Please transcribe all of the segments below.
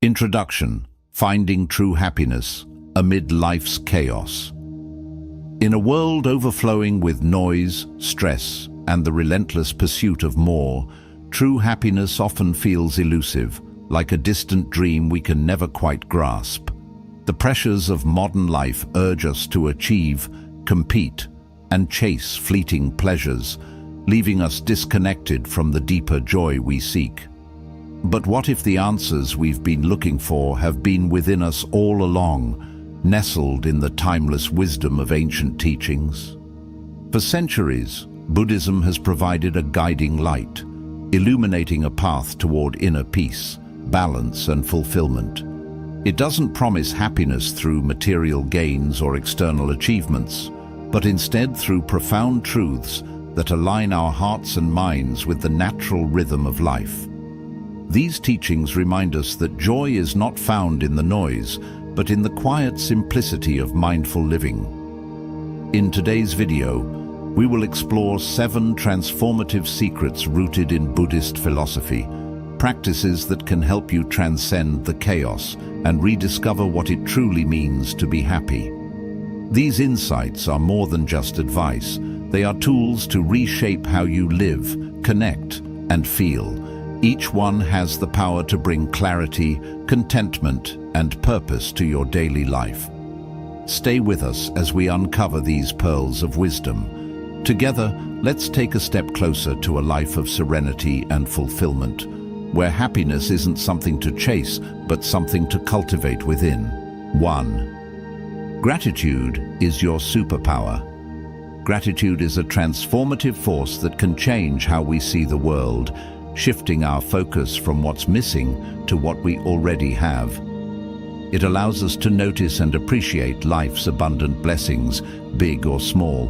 Introduction: Finding True Happiness Amid Life's Chaos. In a world overflowing with noise, stress, and the relentless pursuit of more, true happiness often feels elusive, like a distant dream we can never quite grasp. The pressures of modern life urge us to achieve, compete, and chase fleeting pleasures, leaving us disconnected from the deeper joy we seek. But what if the answers we've been looking for have been within us all along, nestled in the timeless wisdom of ancient teachings? For centuries, Buddhism has provided a guiding light, illuminating a path toward inner peace, balance, and fulfillment. It doesn't promise happiness through material gains or external achievements, but instead through profound truths that align our hearts and minds with the natural rhythm of life. These teachings remind us that joy is not found in the noise, but in the quiet simplicity of mindful living. In today's video, we will explore 7 transformative secrets rooted in Buddhist philosophy, practices that can help you transcend the chaos and rediscover what it truly means to be happy. These insights are more than just advice. They are tools to reshape how you live, connect, and feel. Each one has the power to bring clarity, contentment, and purpose to your daily life. Stay with us as we uncover these pearls of wisdom. Together, let's take a step closer to a life of serenity and fulfillment, where happiness isn't something to chase, but something to cultivate within. 1. Gratitude is your superpower. Gratitude is a transformative force that can change how we see the world, shifting our focus from what's missing to what we already have. It allows us to notice and appreciate life's abundant blessings, big or small.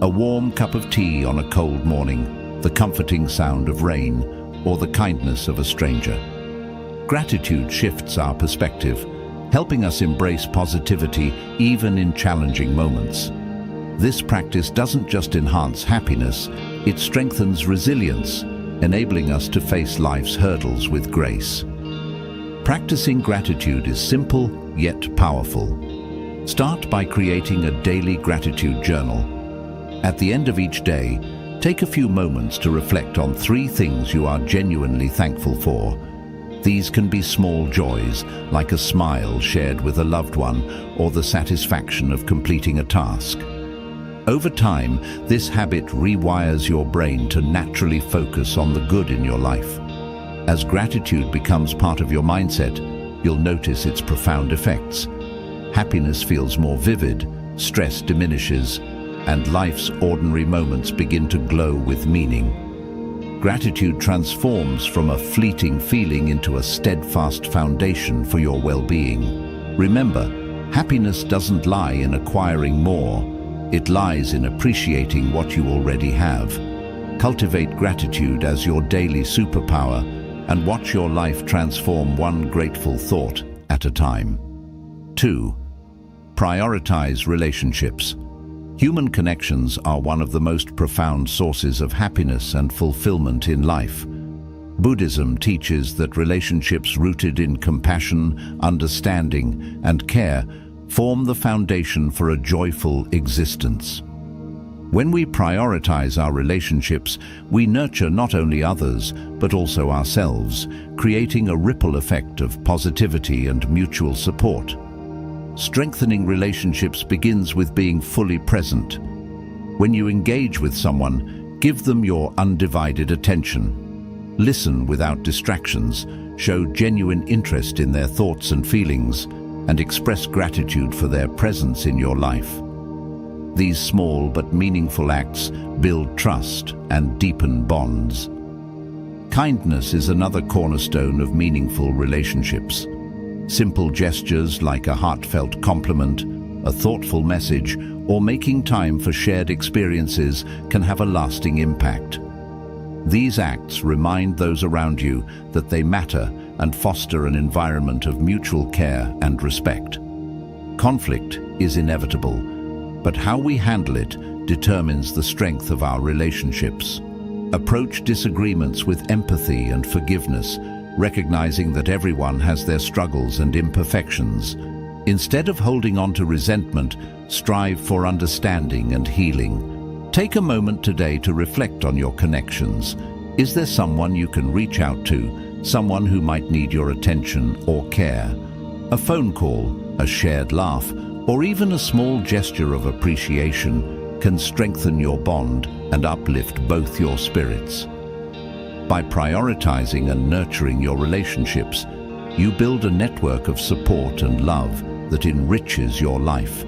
A warm cup of tea on a cold morning, the comforting sound of rain, or the kindness of a stranger. Gratitude shifts our perspective, helping us embrace positivity even in challenging moments. This practice doesn't just enhance happiness, it strengthens resilience, enabling us to face life's hurdles with grace. Practicing gratitude is simple yet powerful. Start by creating a daily gratitude journal. At the end of each day, take a few moments to reflect on 3 things you are genuinely thankful for. These can be small joys, like a smile shared with a loved one or the satisfaction of completing a task. Over time, this habit rewires your brain to naturally focus on the good in your life. As gratitude becomes part of your mindset, you'll notice its profound effects. Happiness feels more vivid, stress diminishes, and life's ordinary moments begin to glow with meaning. Gratitude transforms from a fleeting feeling into a steadfast foundation for your well-being. Remember, happiness doesn't lie in acquiring more. It lies in appreciating what you already have. Cultivate gratitude as your daily superpower and watch your life transform one grateful thought at a time. 2. Prioritize relationships. Human connections are one of the most profound sources of happiness and fulfillment in life. Buddhism teaches that relationships rooted in compassion, understanding, and care form the foundation for a joyful existence. When we prioritize our relationships, we nurture not only others, but also ourselves, creating a ripple effect of positivity and mutual support. Strengthening relationships begins with being fully present. When you engage with someone, give them your undivided attention. Listen without distractions, show genuine interest in their thoughts and feelings, and express gratitude for their presence in your life. These small but meaningful acts build trust and deepen bonds. Kindness is another cornerstone of meaningful relationships. Simple gestures like a heartfelt compliment, a thoughtful message, or making time for shared experiences can have a lasting impact. These acts remind those around you that they matter and foster an environment of mutual care and respect. Conflict is inevitable, but how we handle it determines the strength of our relationships. Approach disagreements with empathy and forgiveness, recognizing that everyone has their struggles and imperfections. Instead of holding on to resentment, strive for understanding and healing. Take a moment today to reflect on your connections. Is there someone you can reach out to, someone who might need your attention or care? A phone call, a shared laugh, or even a small gesture of appreciation can strengthen your bond and uplift both your spirits. By prioritizing and nurturing your relationships, you build a network of support and love that enriches your life.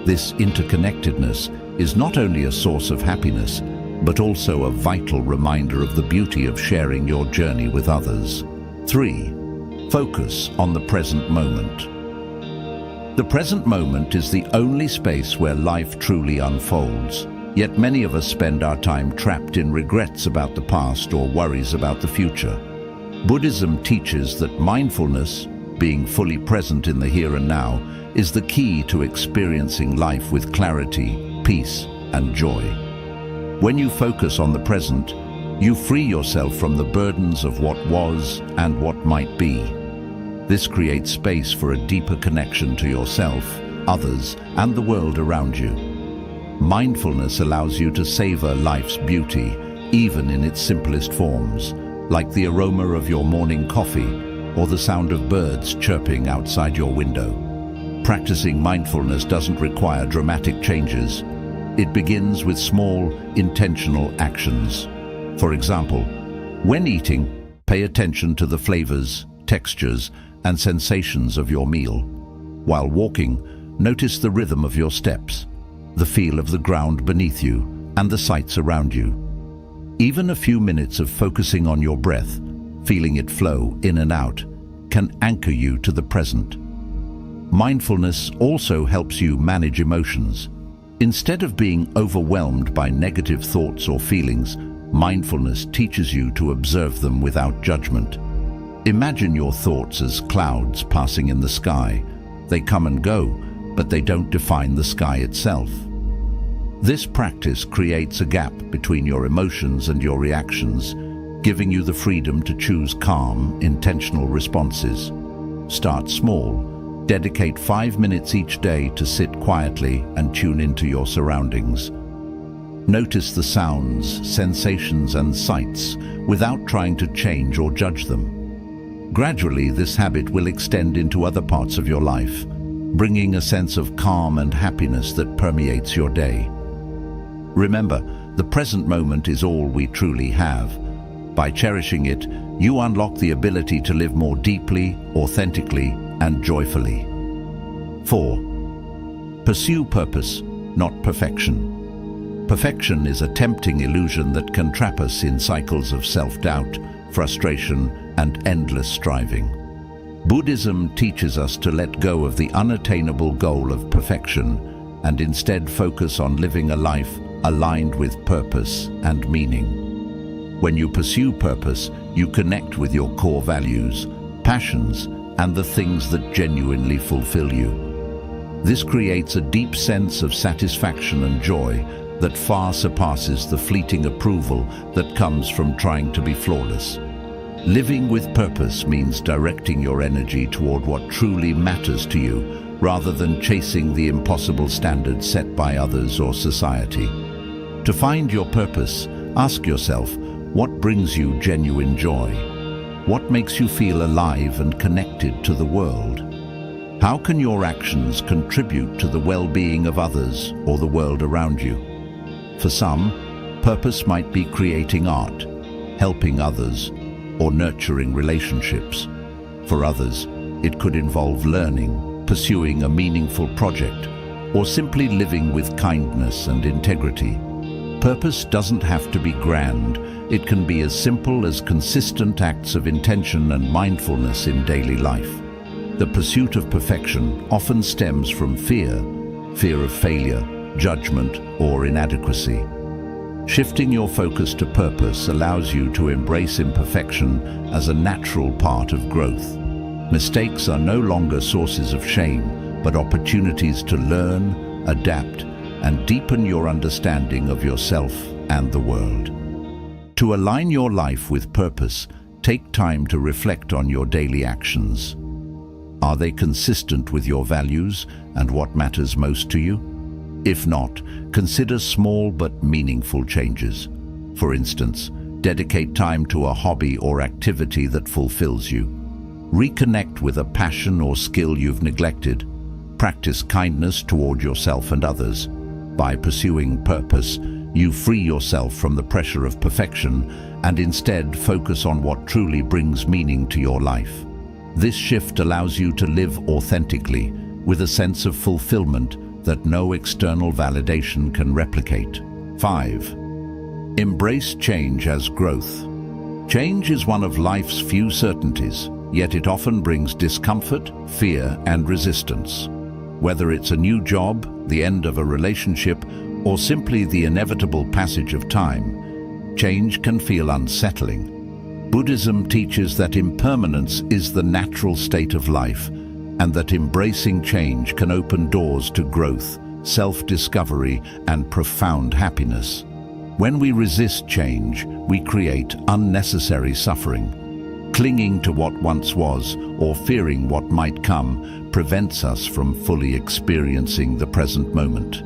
This interconnectedness is not only a source of happiness, but also a vital reminder of the beauty of sharing your journey with others. 3. Focus on the present moment. The present moment is the only space where life truly unfolds. Yet many of us spend our time trapped in regrets about the past or worries about the future. Buddhism teaches that mindfulness, being fully present in the here and now, is the key to experiencing life with clarity, peace, and joy. When you focus on the present, you free yourself from the burdens of what was and what might be. This creates space for a deeper connection to yourself, others, and the world around you. Mindfulness allows you to savor life's beauty, even in its simplest forms, like the aroma of your morning coffee or the sound of birds chirping outside your window. Practicing mindfulness doesn't require dramatic changes. It begins with small, intentional actions. For example, when eating, pay attention to the flavors, textures, and sensations of your meal. While walking, notice the rhythm of your steps, the feel of the ground beneath you, and the sights around you. Even a few minutes of focusing on your breath, feeling it flow in and out, can anchor you to the present. Mindfulness also helps you manage emotions. Instead of being overwhelmed by negative thoughts or feelings, mindfulness teaches you to observe them without judgment. Imagine your thoughts as clouds passing in the sky. They come and go, but they don't define the sky itself. This practice creates a gap between your emotions and your reactions, giving you the freedom to choose calm, intentional responses. Start small. Dedicate 5 minutes each day to sit quietly and tune into your surroundings. Notice the sounds, sensations, and sights without trying to change or judge them. Gradually, this habit will extend into other parts of your life, bringing a sense of calm and happiness that permeates your day. Remember, the present moment is all we truly have. By cherishing it, you unlock the ability to live more deeply, authentically, and joyfully. 4. Pursue purpose, not perfection. Perfection is a tempting illusion that can trap us in cycles of self-doubt, frustration, and endless striving. Buddhism teaches us to let go of the unattainable goal of perfection and instead focus on living a life aligned with purpose and meaning. When you pursue purpose, you connect with your core values, passions, and the things that genuinely fulfill you. This creates a deep sense of satisfaction and joy that far surpasses the fleeting approval that comes from trying to be flawless. Living with purpose means directing your energy toward what truly matters to you, rather than chasing the impossible standards set by others or society. To find your purpose, ask yourself, what brings you genuine joy? What makes you feel alive and connected to the world? How can your actions contribute to the well-being of others or the world around you? For some, purpose might be creating art, helping others, or nurturing relationships. For others, it could involve learning, pursuing a meaningful project, or simply living with kindness and integrity. Purpose doesn't have to be grand. It can be as simple as consistent acts of intention and mindfulness in daily life. The pursuit of perfection often stems from fear of failure, judgment, or inadequacy. Shifting your focus to purpose allows you to embrace imperfection as a natural part of growth. Mistakes are no longer sources of shame, but opportunities to learn, adapt, and deepen your understanding of yourself and the world. To align your life with purpose, take time to reflect on your daily actions. Are they consistent with your values and what matters most to you? If not, consider small but meaningful changes. For instance, dedicate time to a hobby or activity that fulfills you. Reconnect with a passion or skill you've neglected. Practice kindness toward yourself and others. By pursuing purpose, you free yourself from the pressure of perfection and instead focus on what truly brings meaning to your life. This shift allows you to live authentically, with a sense of fulfillment that no external validation can replicate. 5. Embrace change as growth. Change is one of life's few certainties, yet it often brings discomfort, fear, and resistance. Whether it's a new job, the end of a relationship, or simply the inevitable passage of time, change can feel unsettling. Buddhism teaches that impermanence is the natural state of life, and that embracing change can open doors to growth, self-discovery, and profound happiness. When we resist change, we create unnecessary suffering. Clinging to what once was, or fearing what might come, prevents us from fully experiencing the present moment.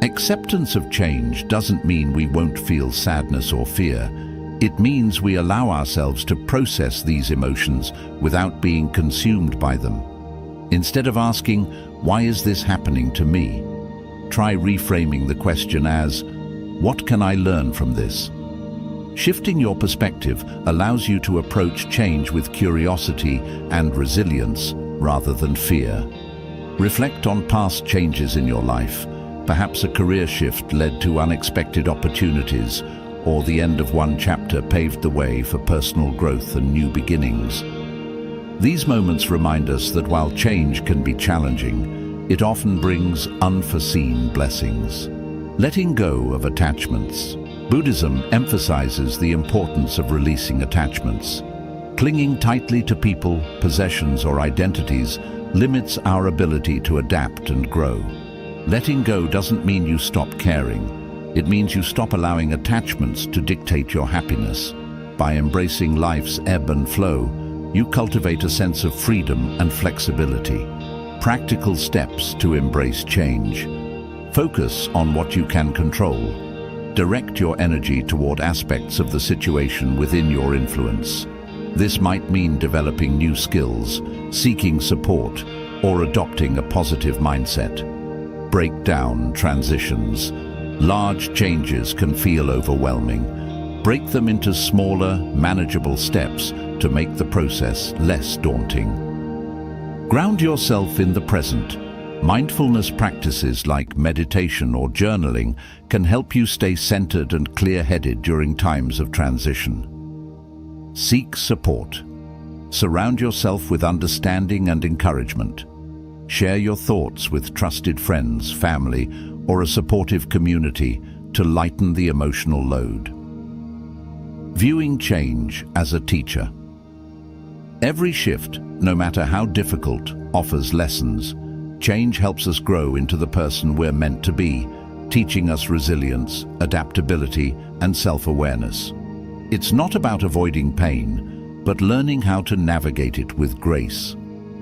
Acceptance of change doesn't mean we won't feel sadness or fear. It means we allow ourselves to process these emotions without being consumed by them. Instead of asking, "Why is this happening to me?" try reframing the question as, "What can I learn from this?" Shifting your perspective allows you to approach change with curiosity and resilience rather than fear. Reflect on past changes in your life. Perhaps a career shift led to unexpected opportunities, or the end of one chapter paved the way for personal growth and new beginnings. These moments remind us that while change can be challenging, it often brings unforeseen blessings. Letting go of attachments. Buddhism emphasizes the importance of releasing attachments. Clinging tightly to people, possessions, or identities limits our ability to adapt and grow. Letting go doesn't mean you stop caring. It means you stop allowing attachments to dictate your happiness. By embracing life's ebb and flow, you cultivate a sense of freedom and flexibility. Practical steps to embrace change. Focus on what you can control. Direct your energy toward aspects of the situation within your influence. This might mean developing new skills, seeking support, or adopting a positive mindset. Break down transitions. Large changes can feel overwhelming. Break them into smaller, manageable steps to make the process less daunting. Ground yourself in the present. Mindfulness practices like meditation or journaling can help you stay centered and clear-headed during times of transition. Seek support. Surround yourself with understanding and encouragement. Share your thoughts with trusted friends, family, or a supportive community to lighten the emotional load. Viewing change as a teacher. Every shift, no matter how difficult, offers lessons. Change helps us grow into the person we're meant to be, teaching us resilience, adaptability, and self-awareness. It's not about avoiding pain, but learning how to navigate it with grace.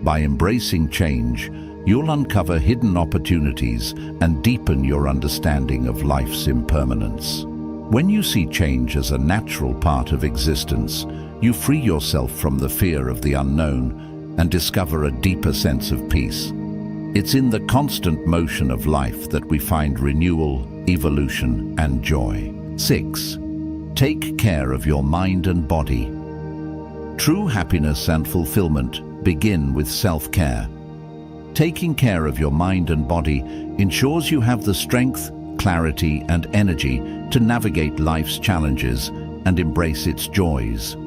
By embracing change, you'll uncover hidden opportunities and deepen your understanding of life's impermanence. When you see change as a natural part of existence, you free yourself from the fear of the unknown and discover a deeper sense of peace. It's in the constant motion of life that we find renewal, evolution, and joy. 6. Take care of your mind and body. True happiness and fulfillment begin with self-care. Taking care of your mind and body ensures you have the strength, clarity, and energy to navigate life's challenges and embrace its joys.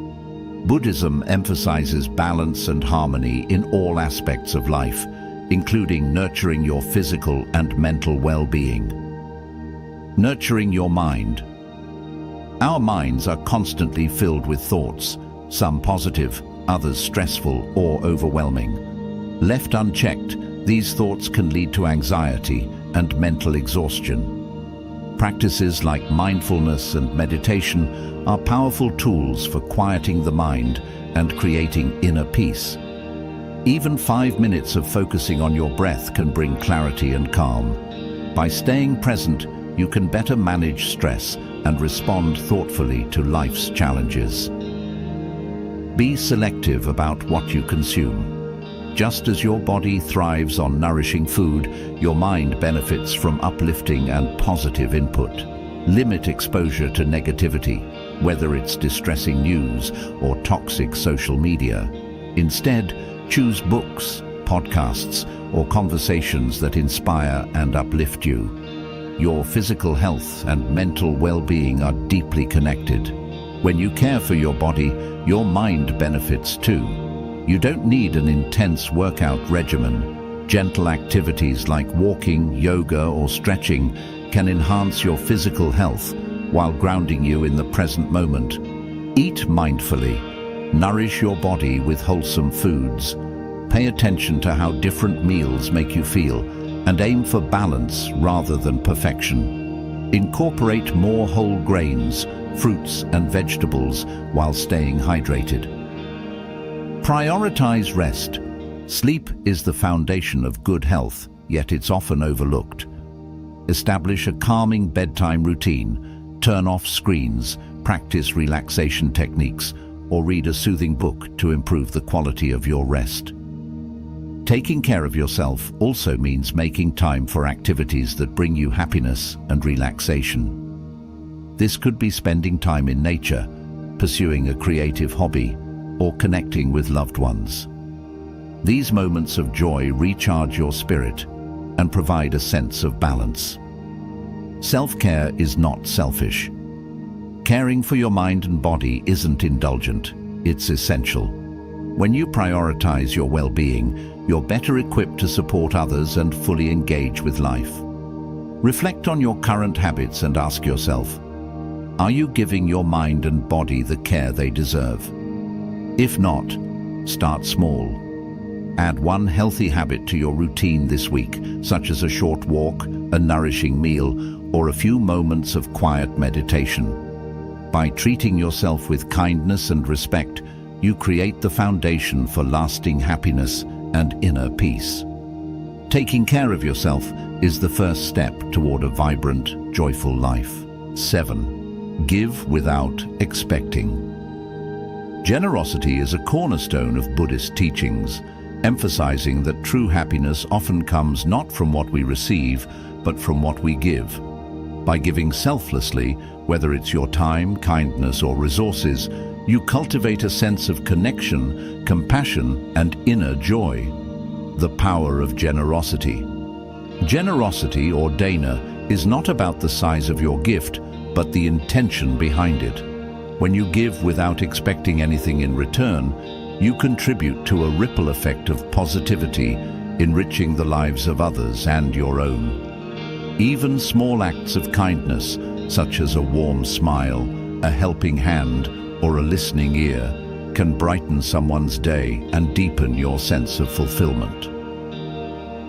Buddhism emphasizes balance and harmony in all aspects of life, including nurturing your physical and mental well-being. Nurturing your mind. Our minds are constantly filled with thoughts, some positive, others stressful or overwhelming. Left unchecked, these thoughts can lead to anxiety and mental exhaustion. Practices like mindfulness and meditation are powerful tools for quieting the mind and creating inner peace. Even 5 minutes of focusing on your breath can bring clarity and calm. By staying present, you can better manage stress and respond thoughtfully to life's challenges. Be selective about what you consume. Just as your body thrives on nourishing food, your mind benefits from uplifting and positive input. Limit exposure to negativity, whether it's distressing news or toxic social media. Instead, choose books, podcasts, or conversations that inspire and uplift you. Your physical health and mental well-being are deeply connected. When you care for your body, your mind benefits too. You don't need an intense workout regimen. Gentle activities like walking, yoga, or stretching can enhance your physical health while grounding you in the present moment. Eat mindfully. Nourish your body with wholesome foods. Pay attention to how different meals make you feel and aim for balance rather than perfection. Incorporate more whole grains, fruits and vegetables while staying hydrated. Prioritize rest. Sleep is the foundation of good health, yet it's often overlooked. Establish a calming bedtime routine, turn off screens, practice relaxation techniques, or read a soothing book to improve the quality of your rest. Taking care of yourself also means making time for activities that bring you happiness and relaxation. This could be spending time in nature, pursuing a creative hobby, or connecting with loved ones. These moments of joy recharge your spirit and provide a sense of balance. Self-care is not selfish. Caring for your mind and body isn't indulgent, it's essential. When you prioritize your well-being, you're better equipped to support others and fully engage with life. Reflect on your current habits and ask yourself, are you giving your mind and body the care they deserve? If not, start small. Add one healthy habit to your routine this week, such as a short walk, a nourishing meal, or a few moments of quiet meditation. By treating yourself with kindness and respect, you create the foundation for lasting happiness and inner peace. Taking care of yourself is the first step toward a vibrant, joyful life. 7. Give without expecting. Generosity is a cornerstone of Buddhist teachings, emphasizing that true happiness often comes not from what we receive, but from what we give. By giving selflessly, whether it's your time, kindness, or resources, you cultivate a sense of connection, compassion, and inner joy. The power of generosity. Generosity, or dana, is not about the size of your gift, but the intention behind it. When you give without expecting anything in return, you contribute to a ripple effect of positivity, enriching the lives of others and your own. Even small acts of kindness, such as a warm smile, a helping hand, or a listening ear, can brighten someone's day and deepen your sense of fulfillment.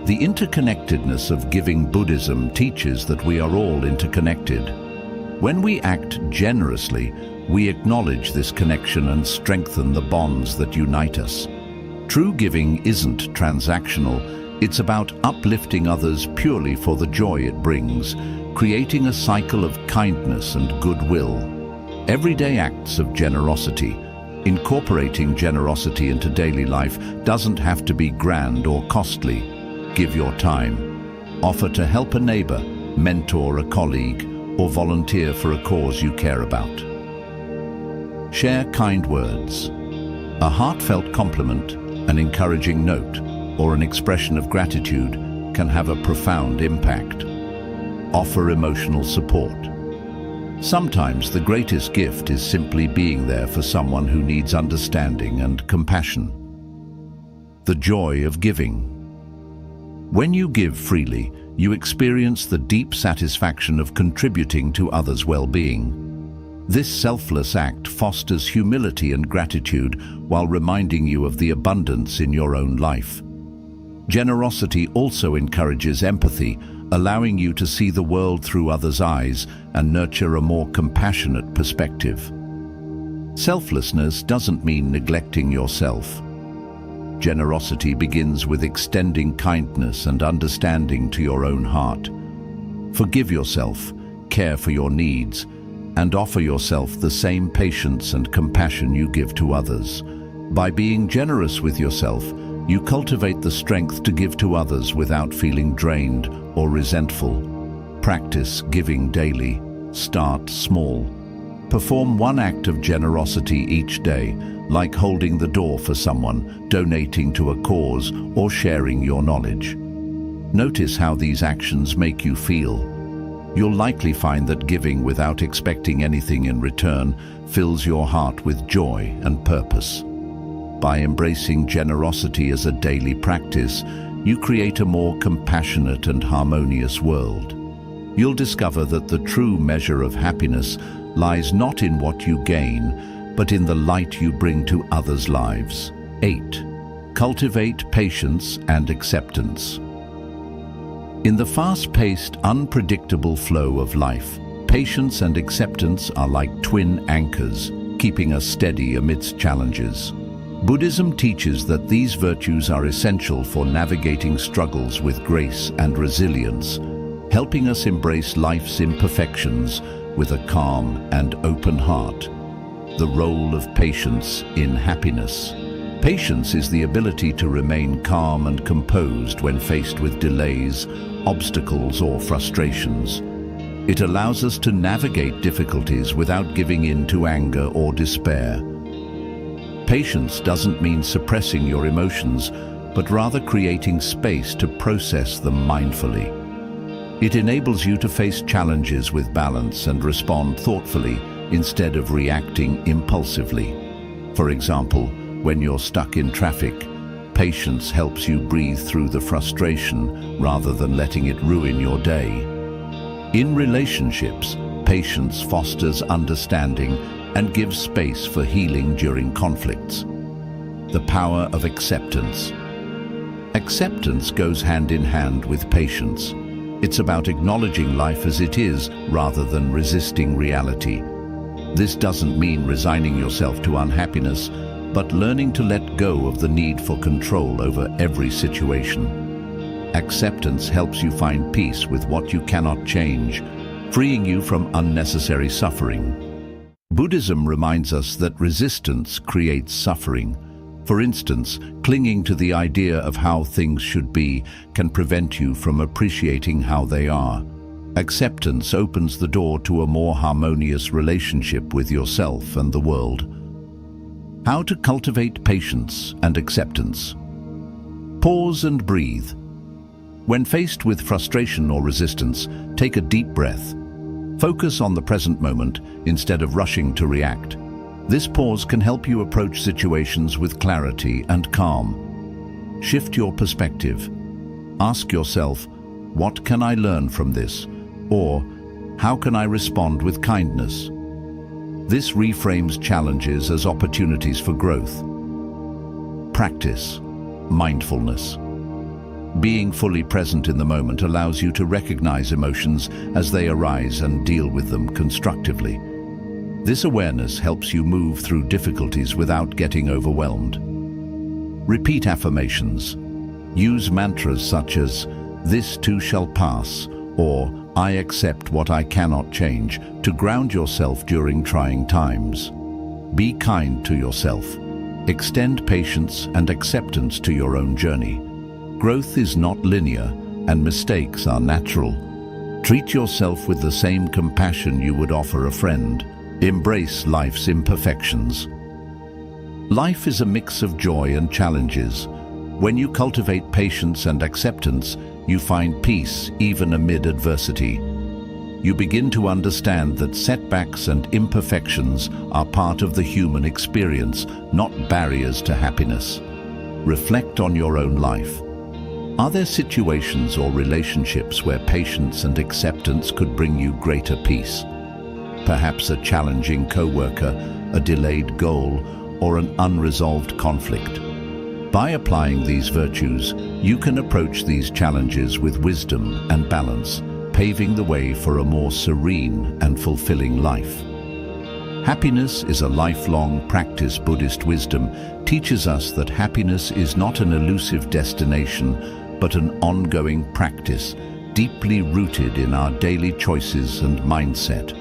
The interconnectedness of giving Buddhism teaches that we are all interconnected. When we act generously, we acknowledge this connection and strengthen the bonds that unite us. True giving isn't transactional, it's about uplifting others purely for the joy it brings, creating a cycle of kindness and goodwill. Everyday acts of generosity. Incorporating generosity into daily life doesn't have to be grand or costly. Give your time. Offer to help a neighbor, mentor a colleague, or volunteer for a cause you care about. Share kind words. A heartfelt compliment, an encouraging note, or an expression of gratitude can have a profound impact. Offer emotional support. Sometimes the greatest gift is simply being there for someone who needs understanding and compassion. The joy of giving. When you give freely, you experience the deep satisfaction of contributing to others' well-being. This selfless act fosters humility and gratitude while reminding you of the abundance in your own life. Generosity also encourages empathy, allowing you to see the world through others' eyes and nurture a more compassionate perspective. Selflessness doesn't mean neglecting yourself. Generosity begins with extending kindness and understanding to your own heart. Forgive yourself, care for your needs, and offer yourself the same patience and compassion you give to others. By being generous with yourself, you cultivate the strength to give to others without feeling drained or resentful. Practice giving daily. Start small. Perform one act of generosity each day, like holding the door for someone, donating to a cause, or sharing your knowledge. Notice how these actions make you feel. You'll likely find that giving without expecting anything in return fills your heart with joy and purpose. By embracing generosity as a daily practice, you create a more compassionate and harmonious world. You'll discover that the true measure of happiness lies not in what you gain, but in the light you bring to others' lives. 8. Cultivate patience and acceptance. In the fast-paced, unpredictable flow of life, patience and acceptance are like twin anchors, keeping us steady amidst challenges. Buddhism teaches that these virtues are essential for navigating struggles with grace and resilience, helping us embrace life's imperfections with a calm and open heart. The role of patience in happiness. Patience is the ability to remain calm and composed when faced with delays, obstacles, or frustrations. It allows us to navigate difficulties without giving in to anger or despair. Patience doesn't mean suppressing your emotions, but rather creating space to process them mindfully. It enables you to face challenges with balance and respond thoughtfully instead of reacting impulsively. For example, when you're stuck in traffic, patience helps you breathe through the frustration rather than letting it ruin your day. In relationships, patience fosters understanding and gives space for healing during conflicts. The power of acceptance. Acceptance goes hand in hand with patience. It's about acknowledging life as it is rather than resisting reality. This doesn't mean resigning yourself to unhappiness, but learning to let go of the need for control over every situation. Acceptance helps you find peace with what you cannot change, freeing you from unnecessary suffering. Buddhism reminds us that resistance creates suffering. For instance, clinging to the idea of how things should be can prevent you from appreciating how they are. Acceptance opens the door to a more harmonious relationship with yourself and the world. How to cultivate patience and acceptance. Pause and breathe. When faced with frustration or resistance, take a deep breath. Focus on the present moment instead of rushing to react. This pause can help you approach situations with clarity and calm. Shift your perspective. Ask yourself, what can I learn from this? Or, how can I respond with kindness? This reframes challenges as opportunities for growth. Practice mindfulness. Being fully present in the moment allows you to recognize emotions as they arise and deal with them constructively. This awareness helps you move through difficulties without getting overwhelmed. Repeat affirmations. Use mantras such as, "This too shall pass," or "I accept what I cannot change," to ground yourself during trying times. Be kind to yourself. Extend patience and acceptance to your own journey. Growth is not linear, and mistakes are natural. Treat yourself with the same compassion you would offer a friend. Embrace life's imperfections. Life is a mix of joy and challenges. When you cultivate patience and acceptance, you find peace even amid adversity. You begin to understand that setbacks and imperfections are part of the human experience, not barriers to happiness. Reflect on your own life. Are there situations or relationships where patience and acceptance could bring you greater peace? Perhaps a challenging coworker, a delayed goal, or an unresolved conflict. By applying these virtues, you can approach these challenges with wisdom and balance, paving the way for a more serene and fulfilling life. Happiness is a lifelong practice. Buddhist wisdom teaches us that happiness is not an elusive destination, but an ongoing practice, deeply rooted in our daily choices and mindset.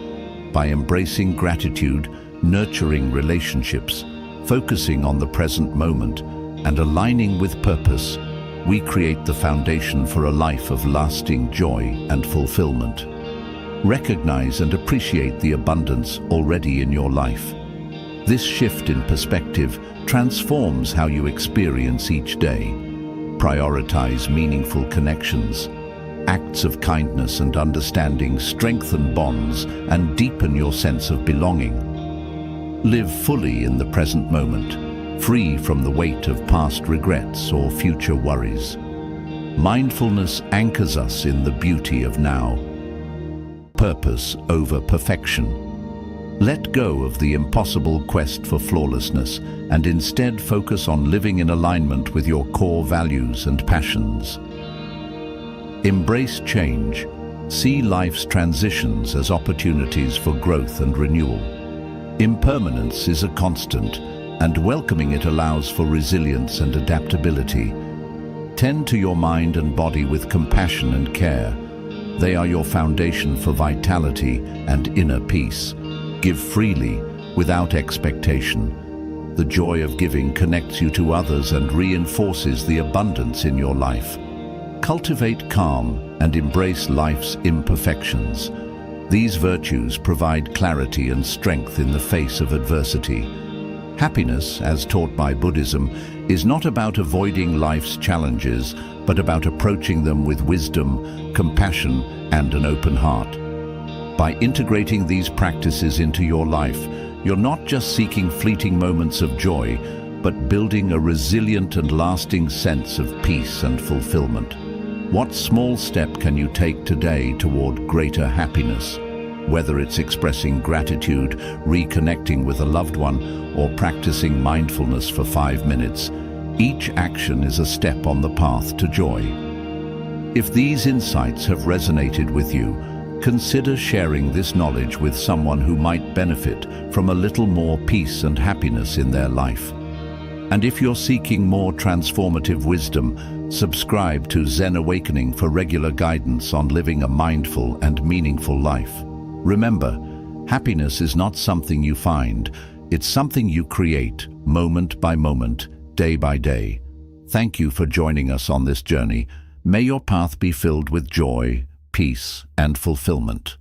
By embracing gratitude, nurturing relationships, focusing on the present moment, and aligning with purpose, we create the foundation for a life of lasting joy and fulfillment. Recognize and appreciate the abundance already in your life. This shift in perspective transforms how you experience each day. Prioritize meaningful connections. Acts of kindness and understanding strengthen bonds and deepen your sense of belonging. Live fully in the present moment, free from the weight of past regrets or future worries. Mindfulness anchors us in the beauty of now. Purpose over perfection. Let go of the impossible quest for flawlessness and instead focus on living in alignment with your core values and passions. Embrace change. See life's transitions as opportunities for growth and renewal. Impermanence is a constant, and welcoming it allows for resilience and adaptability. Tend to your mind and body with compassion and care. They are your foundation for vitality and inner peace. Give freely, without expectation. The joy of giving connects you to others and reinforces the abundance in your life. Cultivate calm and embrace life's imperfections. These virtues provide clarity and strength in the face of adversity. Happiness, as taught by Buddhism, is not about avoiding life's challenges, but about approaching them with wisdom, compassion, and an open heart. By integrating these practices into your life, you're not just seeking fleeting moments of joy, but building a resilient and lasting sense of peace and fulfillment. What small step can you take today toward greater happiness? Whether it's expressing gratitude, reconnecting with a loved one, or practicing mindfulness for 5 minutes, each action is a step on the path to joy. If these insights have resonated with you, consider sharing this knowledge with someone who might benefit from a little more peace and happiness in their life. And if you're seeking more transformative wisdom, subscribe to Zen Awakening for regular guidance on living a mindful and meaningful life. Remember, happiness is not something you find, it's something you create, moment by moment, day by day. Thank you for joining us on this journey. May your path be filled with joy, peace, and fulfillment.